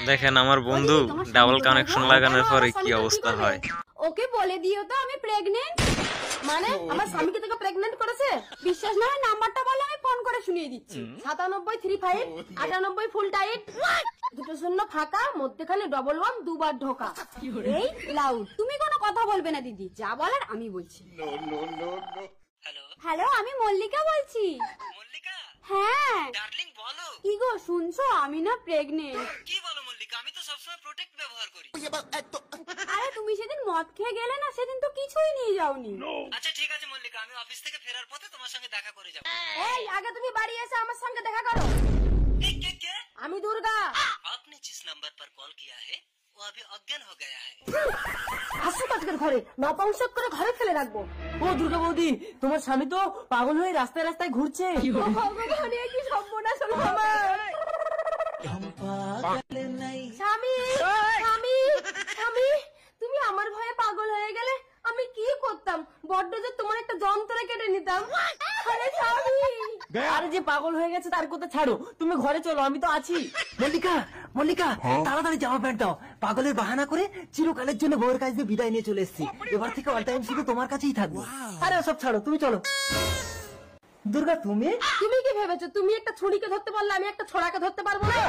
দেখেন আমার বন্ধু ডাবল কানেকশন লাগানোর পরে কি অবস্থা হয়। ওকে বলে দিও তো আমি প্রেগনেন্ট। মানে আমার স্বামীকে তোকে প্রেগনেন্ট করেছে? বিশ্বাস না হয় নাম্বারটা বলো, আমি ফোন করে শুনিয়ে দিচ্ছি। 9735 98 ফুল টাইট, দুটো শূন্য ফাঁকা, মধ্যখানে ডবল ওয়ান, দুবার ঢোকা। এই লাউড, তুমি কোনো কথা বলবে না দিদি, যা বলার আমি বলছি। হ্যালো হ্যালো, আমি মল্লিকা বলছি। মল্লিকা, হ্যাঁ ডার্লিং বলো। কি গো শুনছো, আমি না প্রেগনেন্ট। কি বলো মল্লিকা, আমি তো সবসময় প্রোটেক্ট ব্যবহার করি। আরে তুমি সেদিন মদ খেয়ে গেলে না, সেদিন তো কিছুই নিয়ে যাওনি। আচ্ছা ঠিক আছে মল্লিকা, আমি অফিস থেকে ফেরার পথে তোমার সঙ্গে দেখা করে যাবো। এই আগে তুমি বাড়ি এসে আমার সঙ্গে দেখা করো। কে? আমি দুর্গা। आपने जिस नंबर पर कॉल किया है वो अभी अज्ञान हो गया है। আসুক আজকের ঘরে, নপুংসক করে ঘরে ফেলে রাখবো। ও দুর্গা বৌদি, তোমার স্বামী তো পাগল হয়ে রাস্তায় রাস্তায় ঘুরছে। ভগবান, এ কি সর্বনাশ হলো আমার। স্বামী, স্বামী, স্বামী, তুমি আমার ভয়ে পাগল হয়ে গেলে আমি কি করতাম? বড্ড যে তোমার একটা যন্ত্রে কেটে নিতাম। আরে স্বামী, আরে যে পাগল হয়ে গেছে তার কথা ছাড়ো, তুমি ঘরে চলো, আমি তো আছি। মল্লিকা, মল্লিকা, তাড়াতাড়ি জামা প্যান্ট দাও। পাগলের বাহানা করে চিরকালের জন্য বউয়ের কাছে বিদায় নিয়ে চলে এসেছি। এবার থেকে অল টাইম শুধু তোমার কাছেই থাকবো। আরে সব ছাড়ো, তুমি চলো। দুর্গা তুমি তুমি কি ভেবেছো তুমি একটা ছুরিকে ধরতে পারলে আমি একটা ছোড়াকে ধরতে পারবো না?